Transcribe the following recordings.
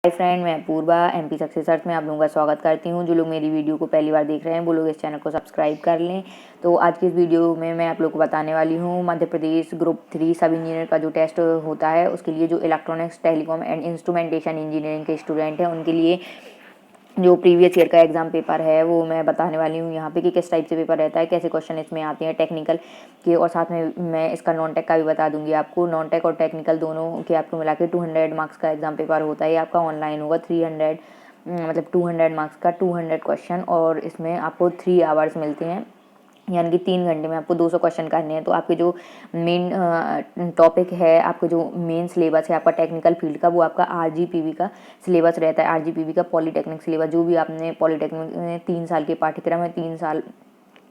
Hi friend, मैं पूर्वा MP success search में आप लोगों का स्वागत करती हूं। जो लोग मेरी वीडियो को पहली बार देख रहे हैं वो लोग इस चैनल को सब्सक्राइब कर लें। तो आज की इस वीडियो में मैं आप लोग को बताने वाली हूं मध्य प्रदेश ग्रुप 3 सब इंजीनियर का जो टेस्ट होता है उसके लिए जो electronics telecom and instrumentation engineering के स्टूडेंट हैं उनके लिए जो प्रीवियस ईयर का एग्जाम पेपर है वो मैं बताने वाली हूँ यहाँ पे कि किस टाइप से पेपर रहता है, कैसे क्वेश्चन इसमें आते हैं टेक्निकल के, और साथ में मैं इसका नॉन टेक का भी बता दूंगी आपको। नॉन टेक और टेक्निकल दोनों के आपको मिला के 200 मार्क्स का एग्जाम पेपर होता है। ये आपका ऑनलाइन होगा। 300 मतलब 200 मार्क्स का 200 क्वेश्चन, और इसमें आपको 3 आवर्स मिलते हैं, यानी कि 3 घंटे में आपको 200 क्वेश्चन करने हैं। तो आपके जो मेन टॉपिक है, आपको जो मेन सिलेबस है आपका टेक्निकल फील्ड का, वो आपका आरजीपीवी का सिलेबस रहता है। आरजीपीवी का पॉलीटेक्निक सिलेबस, जो भी आपने पॉलीटेक्निक में 3 साल के पाठ्यक्रम है, 3 साल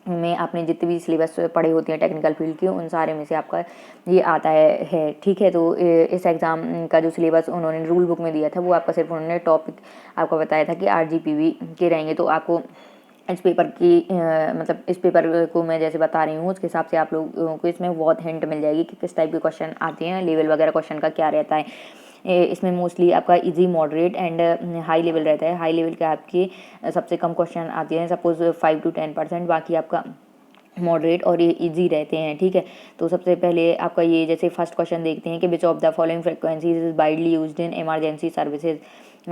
में आपने जितने भी सिलेबस पढ़े होते हैं टेक्निकल फील्ड के, उन सारे में से आपका ये आता है। ठीक है, तो इस एग्ज़ाम का जो सिलेबस उन्होंने रूल बुक में दिया था वो आपका सिर्फ उन्होंने टॉपिक आपको बताया था कि आरजीपीवी के रहेंगे। तो आपको इस पेपर की मतलब इस पेपर को मैं जैसे बता रही हूँ उसके हिसाब से आप लोगों को इसमें बहुत हिंट मिल जाएगी कि किस टाइप के क्वेश्चन आते हैं, लेवल वगैरह क्वेश्चन का क्या रहता है। इसमें मोस्टली आपका easy, moderate and high level रहता है। हाई लेवल के आपके सबसे कम क्वेश्चन आते हैं, सपोज 5 to 10%, बाकी आपका मॉडरेट और ये इजी रहते हैं। ठीक है, तो सबसे पहले आपका ये जैसे फर्स्ट क्वेश्चन देखते हैं कि विच of the following frequencies is widely used in emergency services.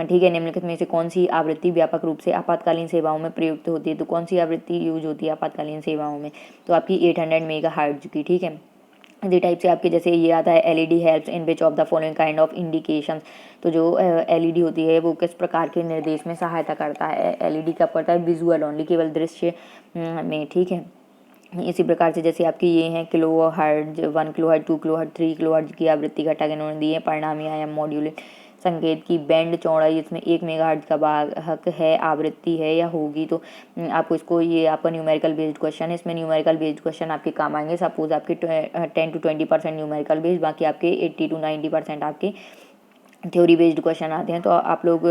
ठीक है, निम्नलिखित में से कौन सी आवृत्ति व्यापक रूप से आपातकालीन सेवाओं में प्रयुक्त होती है। तो कौन सी आवृत्ति यूज होती है आपातकालीन सेवाओं में, तो आपकी 800 मेगाहर्ट्ज की। ठीक है, इसी टाइप से आपके जैसे ये आता है LED helps in which of the following kind of indications. तो जो एलईडी होती है वो किस प्रकार के निर्देश में सहायता करता है। एलईडी कब करता है, विजुअल ओनली, केवल दृश्य में। ठीक है, इसी प्रकार से जैसे आपकी ये हैं kilo hertz, 1 kilo hertz, 2 kilo hertz, 3 kilo hertz की आवृत्ति घटा के इन्होंने दी है। परिणामी आयाम मॉड्यूलेट संकेत की बैंड चौड़ाई इसमें 1 मेगाहर्ट्ज का वाहक है, आवृत्ति है या होगी। तो आपको इसको, ये आपका न्यूमेरिकल बेस्ड क्वेश्चन है। इसमें न्यूमेरिकल बेस्ड क्वेश्चन आपके काम आएंगे। सपोज आपके 10 to 20% न्यूमेरिकल बेस्ड, बाकी आपके 80 to 90% आपके थ्योरी बेस्ड क्वेश्चन आते हैं। तो आप लोग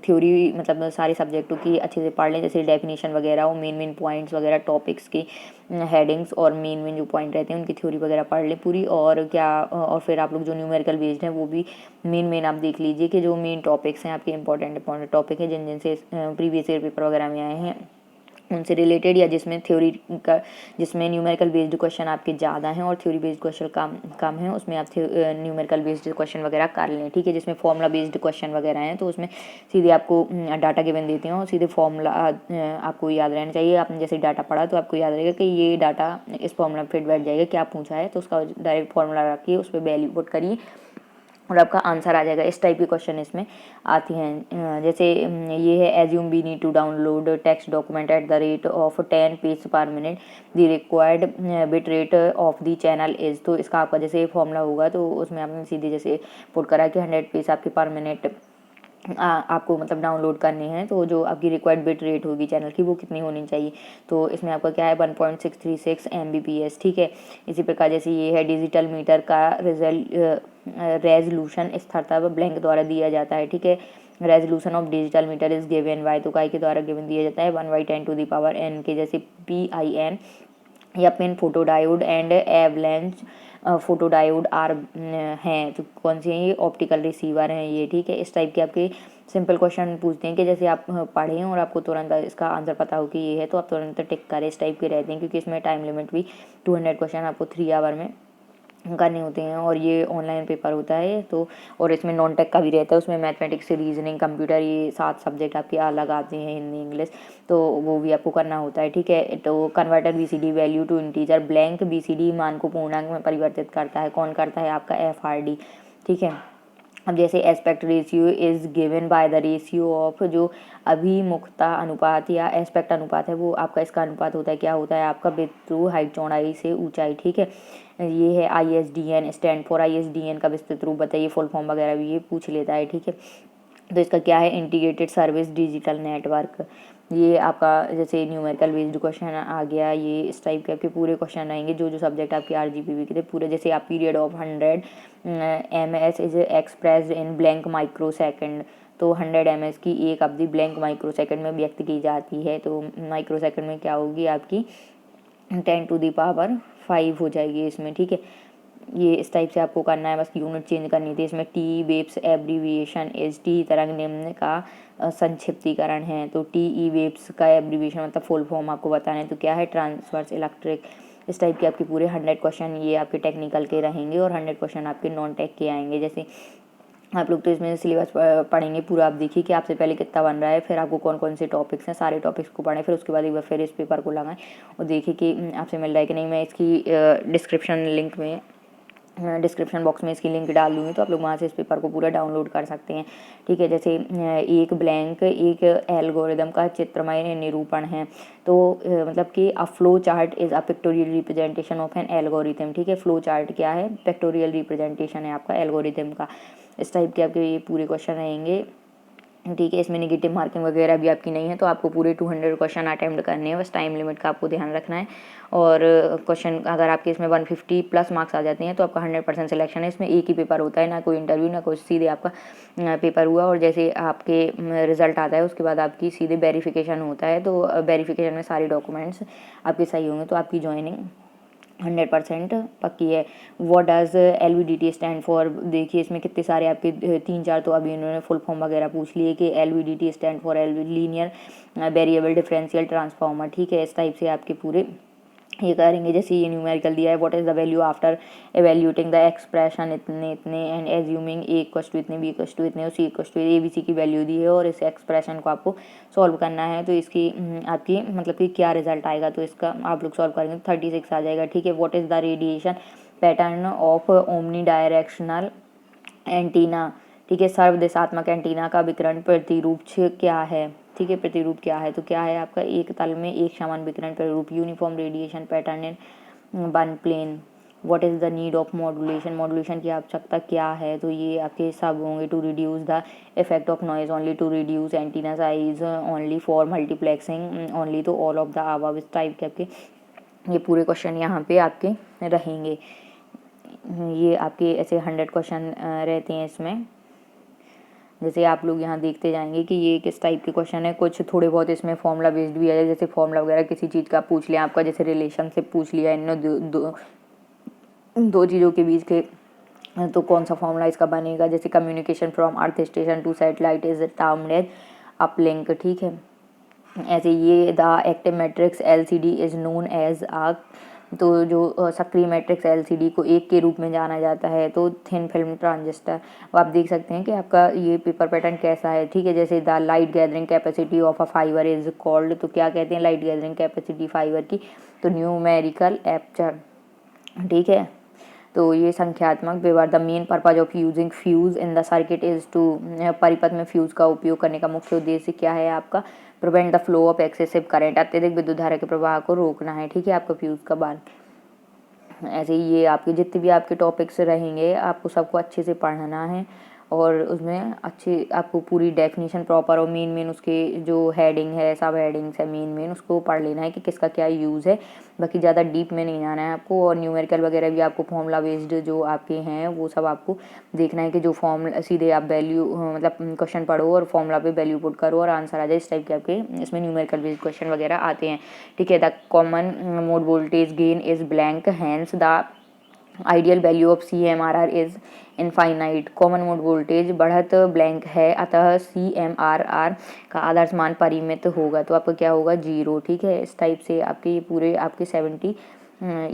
थ्योरी मतलब सारे सब्जेक्टों की अच्छे से पढ़ लें, जैसे डेफिनेशन वगैरह और मेन मेन पॉइंट्स वगैरह, टॉपिक्स की हेडिंग्स और मेन मेन जो पॉइंट रहते हैं उनकी थ्योरी वगैरह पढ़ लें पूरी। और क्या, और फिर आप लोग जो न्यूमेरिकल बेस्ड हैं वो भी मेन मेन आप देख लीजिए कि जो मेन टॉपिक्स हैं आपके इंपॉर्टेंट टॉपिक है जिन जिनसे प्रीवियस ईयर पेपर वगैरह में आए हैं उनसे रिलेटेड, या जिसमें थ्योरी का, जिसमें न्यूमेरिकल बेस्ड क्वेश्चन आपके ज़्यादा हैं और थ्योरी बेस्ड क्वेश्चन कम है, उसमें आप न्यूमेरिकल बेस्ड क्वेश्चन वगैरह कर लें। ठीक है, जिसमें फॉर्मूला बेस्ड क्वेश्चन वगैरह हैं तो उसमें सीधे आपको डाटा गिवन देते हैं और सीधे फॉर्मूला आपको याद रहना चाहिए। आपने जैसे डाटा पढ़ा तो आपको याद रहेगा कि ये डाटा इस फॉर्मूला फिट बैठ जाएगा, क्या पूछा है तो उसका डायरेक्ट फॉर्मूला रखिए, उस पर वैल्यू पुट करिए और आपका आंसर आ जाएगा। इस टाइप के क्वेश्चन इसमें आती हैं। जैसे ये है, assume we need to download text document at the rate of 10 page per minute, the required bit rate of the channel is. तो इसका आपका जैसे फॉर्मूला होगा तो उसमें आपने सीधे जैसे पुट करा कि 100 पेज आपके पर मिनट आपको मतलब डाउनलोड करने हैं, तो जो आपकी रिक्वायर्ड बिट रेट होगी चैनल की वो कितनी होनी चाहिए। तो इसमें आपका क्या है, 1.636 MBPS। ठीक है, इसी प्रकार जैसे ये है, डिजिटल मीटर का रेजोल्यूशन स्थिरता ब्लैंक द्वारा दिया जाता है। ठीक है, resolution of digital meter is given by, तो काय के द्वारा गिवन दिया जाता है 1/10 to the power n के, जैसे PIN या PIN photodiode and avalanche photodiode are हैं। तो कौन सी हैं, ये ऑप्टिकल रिसीवर हैं ये। ठीक है, इस टाइप के आपके सिंपल क्वेश्चन पूछते हैं कि जैसे आप पढ़ें और आपको तुरंत इसका आंसर पता हो कि ये है तो आप तुरंत टिक करें। इस टाइप के रहते हैं, क्योंकि इसमें टाइम लिमिट भी 200 क्वेश्चन आपको 3 आवर में करने होते हैं और ये ऑनलाइन पेपर होता है। तो और इसमें नॉन टेक का भी रहता है, उसमें मैथमेटिक्स, रीजनिंग, कंप्यूटर, ये 7 सब्जेक्ट आपके अलग आते हैं, हिंदी, इंग्लिश, तो वो भी आपको करना होता है। ठीक है, तो converter BCD value to integer, blank BCD मान को पूर्णांक में परिवर्तित करता है, कौन करता है, आपका FRD। ठीक है, अब जैसे aspect ratio is given by the ratio of, जो अभिमुखता अनुपात या एस्पेक्ट अनुपात है वो आपका इसका अनुपात होता है, क्या होता है आपका, विस्तृत हाइट चौड़ाई से ऊंचाई। ठीक है, ये है ISDN, स्टैंड फॉर ISDN का विस्तृत रूप बताइए, फुल फॉर्म वगैरह भी ये पूछ लेता है। ठीक है, तो इसका क्या है, इंटीग्रेटेड सर्विस डिजिटल नेटवर्क। ये आपका जैसे न्यूमेरिकल बेस्ड क्वेश्चन आ गया, ये इस टाइप के आपके पूरे क्वेश्चन आएंगे जो जो सब्जेक्ट आपके RGPV के थे पूरे। जैसे आप period of 100 ms is expressed in blank micro second, तो 100 ms की एक अवधि ब्लैंक माइक्रो सेकेंड में व्यक्त की जाती है। तो माइक्रो सेकेंड में क्या होगी आपकी 10 to the power 5 हो जाएगी इसमें। ठीक है, ये इस टाइप से आपको करना है, बस यूनिट चेंज करनी थी। इसमें T waves abbreviation as T तरंग निम्न का संक्षिप्तीकरण है। तो टी ई वेव्स का एब्रीविएशन मतलब फुल फॉर्म आपको बताना है, तो क्या है, ट्रांसवर्स इलेक्ट्रिक। इस टाइप के आपके पूरे 100 क्वेश्चन ये आपके टेक्निकल के रहेंगे और 100 क्वेश्चन आपके नॉन टेक के आएंगे। जैसे आप लोग तो इसमें सिलेबस पढ़ेंगे पूरा, आप देखिए कि आपसे पहले कितना बन रहा है, फिर आपको कौन कौन से टॉपिक्स हैं, सारे टॉपिक्स को पढ़ें, फिर उसके बाद एक बार फिर इस पेपर को लगाएं और देखिए कि आपसे मिल रहा है कि नहीं। मैं इसकी डिस्क्रिप्शन लिंक में डिस्क्रिप्शन बॉक्स में इसकी लिंक डाल दूँगी, तो आप लोग वहाँ से इस पेपर को पूरा डाउनलोड कर सकते हैं। ठीक है, जैसे एक ब्लैंक एक एल्गोरिदम का चित्रमय निरूपण है। तो मतलब कि a flow chart is a pictorial representation of an algorithm. ठीक है, फ्लो चार्ट क्या है, पिक्टोरियल रिप्रेजेंटेशन है आपका एल्गोरिथम का। इस टाइप के आपके ये पूरे क्वेश्चन रहेंगे। ठीक है, इसमें नेगेटिव मार्किंग वगैरह भी आपकी नहीं है, तो आपको पूरे 200 क्वेश्चन अटेम्प्ट करने हैं, बस टाइम लिमिट का आपको ध्यान रखना है। और क्वेश्चन अगर आपके इसमें 150 प्लस मार्क्स आ जाते हैं तो आपका 100% सिलेक्शन है। इसमें एक ही पेपर होता है, ना कोई इंटरव्यू ना कुछ, सीधे आपका पेपर हुआ और जैसे आपके रिजल्ट आता है उसके बाद आपकी सीधे वेरिफिकेशन होता है। तो वेरिफिकेशन में सारे डॉक्यूमेंट्स आपके सही होंगे तो आपकी ज्वाइनिंग 100% पक्की है। What does LVDT stand for, देखिए इसमें कितने सारे आपके 3-4 तो अभी इन्होंने फुल फॉर्म वगैरह पूछ लिए कि LVDT stand for linear variable differential transformer. ठीक है, इस टाइप से आपके पूरे ये करेंगे। जैसे ये न्यूमेरिकल दिया है, what is the value after evaluating the expression इतने इतने and assuming A equals to इतने, बी इक्वल्स टू इतने और सी इक्वल्स टू, ABC की वैल्यू दी है और इस एक्सप्रेशन को आपको सॉल्व करना है। तो इसकी आपकी मतलब कि क्या रिजल्ट आएगा, तो इसका आप लोग सॉल्व करेंगे तो 36 आ जाएगा। ठीक है, what is the radiation pattern of omni directional antenna. ठीक है, सर्वदिशात्मक एंटीना का विकिरण प्रतिरूप क्या है। ठीक है, प्रतिरूप क्या है, तो क्या है आपका एक तल में एक समान विकिरण प्रतिरूप, uniform radiation pattern in one plane. What is the need of modulation, modulation की आवश्यकता क्या है, तो ये आपके सब होंगे। To reduce the effect of noise only, to reduce antenna size only, for multiplexing only, तो ऑल ऑफ द अबव। इस टाइप के आपके ये पूरे क्वेश्चन यहाँ पे आपके रहेंगे। ये आपके ऐसे 100 क्वेश्चन रहते हैं इसमें। जैसे आप लोग यहाँ देखते जाएंगे कि ये किस टाइप के क्वेश्चन है। कुछ थोड़े बहुत इसमें फॉर्मूला बेस्ड भी है, जैसे फॉर्मूला वगैरह किसी चीज़ का पूछ लिया आपका, जैसे रिलेशनशिप पूछ लिया इन दो चीज़ों के बीच के, तो कौन सा फॉर्मूला इसका बनेगा। जैसे communication from earth station to satellite is termed as uplink. ठीक है, ऐसे ये the active matrix LCD is known as uh, तो जो सक्रिय मैट्रिक्स LCD को एक के रूप में जाना जाता है, तो थिन फिल्म ट्रांजिस्टर। अब आप देख सकते हैं कि आपका ये पेपर पैटर्न कैसा है। ठीक है, जैसे the light gathering capacity of a fibre is called, तो क्या कहते हैं लाइट गैदरिंग कैपेसिटी फाइबर की, तो न्यूमेरिकल एपर्चर। ठीक है, तो ये संख्यात्मक व्यवहार। The main purpose of using fuse in the circuit is to, परिपथ में फ्यूज का उपयोग करने का मुख्य उद्देश्य क्या है आपका, prevent the flow of excessive current, अत्यधिक विद्युत धारा के प्रवाह को रोकना है। ठीक है, आपका फ्यूज का बाल। ऐसे ही ये आपके जितने भी आपके टॉपिक्स रहेंगे आपको सबको अच्छे से पढ़ना है और उसमें अच्छी आपको पूरी डेफिनेशन प्रॉपर और मेन उसके जो हेडिंग है, सब हेडिंग्स है, मेन उसको पढ़ लेना है कि किसका क्या यूज़ है। बाकी ज़्यादा डीप में नहीं जाना है आपको। और न्यूमेरिकल वगैरह भी आपको फॉर्मूला बेस्ड जो आपके हैं वो सब आपको देखना है कि जो फॉर्मूला सीधे आप वैल्यू मतलब क्वेश्चन पढ़ो और फॉर्मूला पे वैल्यू पुट करो और आंसर आ जाए। इस टाइप के आपके इसमें न्यूमेरिकल बेस्ड क्वेश्चन वगैरह आते हैं। ठीक है, the common mode voltage gain is blank, hence the ideal value of CMRR is infinite. Common mode voltage बढ़त ब्लैंक है, अतः CMRR का आदर्श मान परिमित होगा, तो आपका क्या होगा 0। ठीक है, इस टाइप से आपके ये पूरे आपके 70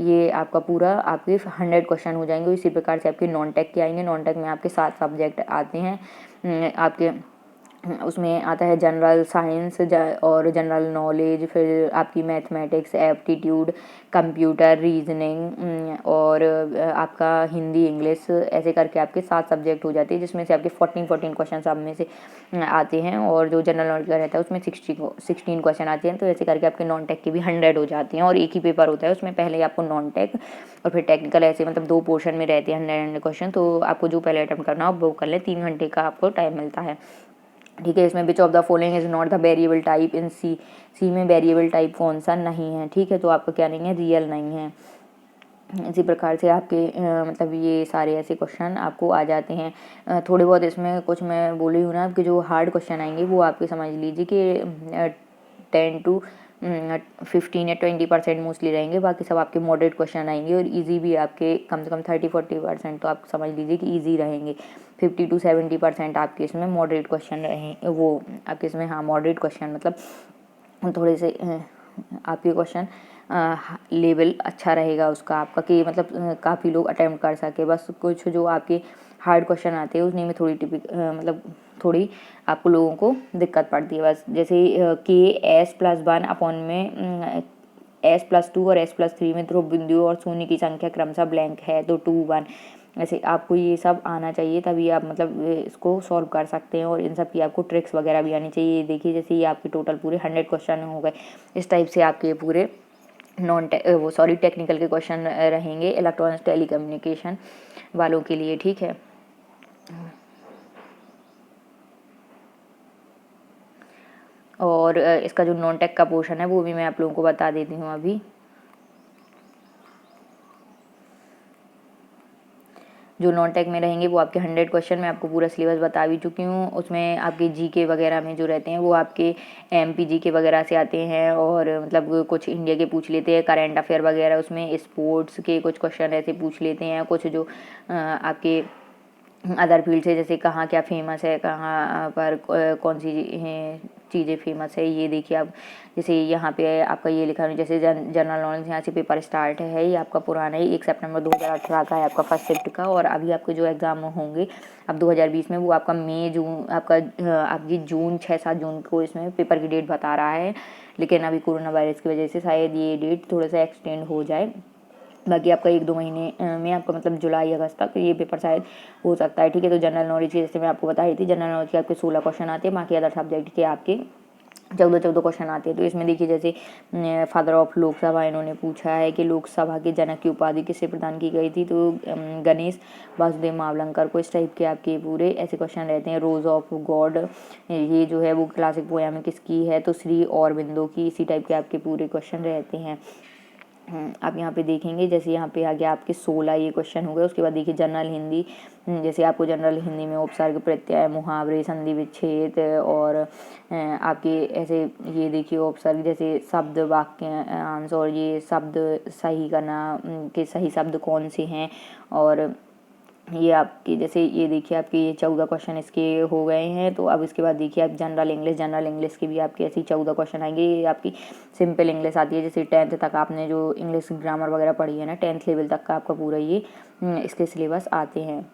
ये आपका पूरा आपके 100 क्वेश्चन हो जाएंगे। इसी प्रकार से आपके नॉन टेक के आएंगे। नॉन टेक में आपके 7 सब्जेक्ट आते हैं। आपके उसमें आता है जनरल साइंस और जनरल नॉलेज, फिर आपकी मैथमेटिक्स, एप्टीट्यूड, कंप्यूटर, रीजनिंग और आपका हिंदी, इंग्लिश, ऐसे करके आपके 7 सब्जेक्ट हो जाते हैं, जिसमें से आपके 14 क्वेश्चन सब में से आते हैं। और जो जनरल नॉलेज का रहता है उसमें 16 क्वेश्चन आते हैं। तो ऐसे करके आपके नॉन टेक के भी 100 हो जाते हैं और एक ही पेपर होता है उसमें। पहले आपको नॉन टेक और फिर टेक्निकल, ऐसे मतलब 2 पोर्शन में रहते हैं 100 क्वेश्चन। तो आपको जो पहले अटेम्प्ट करना हो वो कर लें, 3 घंटे का आपको टाइम मिलता है। ठीक है, इसमें which of the following is not the variable type in C में वेरिएबल टाइप कौन सा नहीं है। ठीक है, तो आपका क्या नहीं है, रियल नहीं है। इसी प्रकार से आपके मतलब ये सारे ऐसे क्वेश्चन आपको आ जाते हैं। थोड़े बहुत इसमें कुछ मैं बोली हूँ ना, आपके जो हार्ड क्वेश्चन आएंगे वो आपके समझ लीजिए कि 10 to 15 या 20% मोस्टली रहेंगे, बाकी सब आपके मॉडरेट क्वेश्चन आएंगे और इजी भी आपके कम से कम 30-40% तो आप समझ लीजिए कि इजी रहेंगे। 50 to 70% आपके इसमें मॉडरेट क्वेश्चन रहेंगे, वो आपके इसमें हाँ मॉडरेट क्वेश्चन मतलब थोड़े से आपके क्वेश्चन लेवल अच्छा रहेगा उसका आपका, कि मतलब काफ़ी लोग अटेम्प्ट कर सके। बस कुछ जो आपके हार्ड क्वेश्चन आते हैं उसमें थोड़ी मतलब थोड़ी आपको लोगों को दिक्कत पड़ती है। बस जैसे KS+1 अपॉन में S+2 और S+3 में ध्रुव बिंदु और शून्य की संख्या क्रमशः ब्लैंक है तो 2 1, ऐसे आपको ये सब आना चाहिए, तभी आप मतलब इसको सॉल्व कर सकते हैं। और इन सब की आपको ट्रिक्स वगैरह भी आनी चाहिए। देखिए जैसे ये आपके टोटल पूरे 100 क्वेश्चन हो गए, इस टाइप से आपके पूरे टेक्निकल के क्वेश्चन रहेंगे इलेक्ट्रॉनिक्स टेलीकम्युनिकेशन वालों के लिए, ठीक है। और इसका जो नॉन टेक का पोर्शन है वो भी मैं आप लोगों को बता देती हूँ अभी। जो नॉन टेक में रहेंगे वो आपके 100 क्वेश्चन मैं आपको पूरा सिलेबस बता भी चुकी हूँ। उसमें आपके जीके वगैरह में जो रहते हैं वो आपके MP जीके वगैरह से आते हैं, और मतलब कुछ इंडिया के पूछ लेते हैं, करंट अफेयर वगैरह, उसमें स्पोर्ट्स के कुछ क्वेश्चन ऐसे पूछ लेते हैं, कुछ जो आपके अदर फील्ड से, जैसे कहाँ क्या फेमस है, कहाँ पर कौन सी चीज़ें फेमस है। ये देखिए आप, जैसे यहाँ पे आपका ये लिखा है, जैसे जनरल नॉलेज, यहाँ से पेपर स्टार्ट है, ये आपका पुराना ही 1 सितंबर 2018 का है आपका फर्स्ट शिफ्ट का। और अभी आपके जो एग्ज़ाम होंगे अब 2020 में वो आपका मई जून आपका आपकी जून 6-7 जून को इसमें पेपर की डेट बता रहा है, लेकिन अभी कोरोना वायरस की वजह से शायद ये डेट थोड़ा सा एक्सटेंड हो जाए। बाकी आपका 1-2 महीने में आपका मतलब जुलाई अगस्त तक ये पेपर शायद हो सकता है, ठीक है। तो जनरल नॉलेज की जैसे मैं आपको बता रही थी, जनरल नॉलेज के आपके 16 क्वेश्चन आते हैं, बाकी अदर सब्जेक्ट के आपके 14 क्वेश्चन आते हैं। तो इसमें देखिए जैसे फादर ऑफ लोकसभा इन्होंने पूछा है कि लोकसभा के जनक की उपाधि किसे प्रदान की गई थी, तो गणेश वासुदेव मावलंकर को। इस टाइप के आपके पूरे ऐसे क्वेश्चन रहते हैं। रोज ऑफ गॉड ये जो है वो क्लासिक पोएम किसकी है, तो श्री अरबिंदो की। इसी टाइप के आपके पूरे क्वेश्चन रहते हैं। आप यहाँ पे देखेंगे जैसे यहाँ पे आ गया आपके 16 ये क्वेश्चन हो गए। उसके बाद देखिए जनरल हिंदी, जैसे आपको जनरल हिंदी में उपसर्ग प्रत्यय मुहावरे संधि विच्छेद और आपके ऐसे ये देखिए उपसर्ग जैसे शब्द वाक्यांश और ये शब्द सही करना के सही शब्द कौन से हैं। और ये आपकी जैसे ये देखिए आपके ये 14 क्वेश्चन इसके हो गए हैं। तो अब इसके बाद देखिए आप जनरल इंग्लिश के भी आपके ऐसे ही 14 क्वेश्चन आएंगे। ये आपकी सिंपल इंग्लिश आती है, जैसे 10th तक आपने जो इंग्लिश ग्रामर वगैरह पढ़ी है ना, 10th लेवल तक का आपका पूरा ये इसके सिलेबस आते हैं।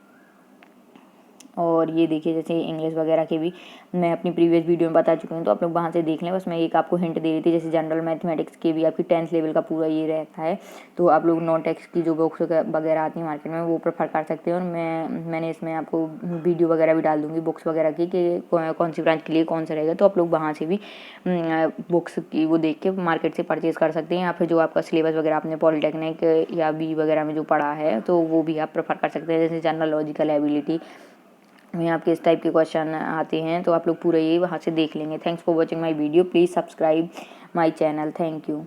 और ये देखिए जैसे इंग्लिश वगैरह के भी मैं अपनी प्रीवियस वीडियो में बता चुकी हूँ, तो आप लोग वहाँ से देख लें। बस मैं एक आपको हिंट दे रही थी, जैसे जनरल मैथमेटिक्स के भी आपकी 10th लेवल का पूरा ये रहता है। तो आप लोग नॉन टेक्स्ट की जो बुक्स वगैरह आती हैं मार्केट में वो प्रेफर कर सकते हैं। और मैंने इसमें आपको वीडियो वगैरह भी डाल दूँगी बुक्स वगैरह की कि कौन सी ब्रांच के लिए कौन सा रहेगा। तो आप लोग वहाँ से भी बुक्स की वो देख के मार्केट से परचेज़ कर सकते हैं, या फिर जो आपका सिलेबस वगैरह आपने पॉलिटेक्निक या बी वगैरह में जो पढ़ा है तो वो भी आप प्रेफर कर सकते हैं। जैसे जनरल लॉजिकल एबिलिटी में आपके इस टाइप के क्वेश्चन आते हैं, तो आप लोग पूरा ये वहाँ से देख लेंगे। Thanks for watching my video, please subscribe my channel, thank you.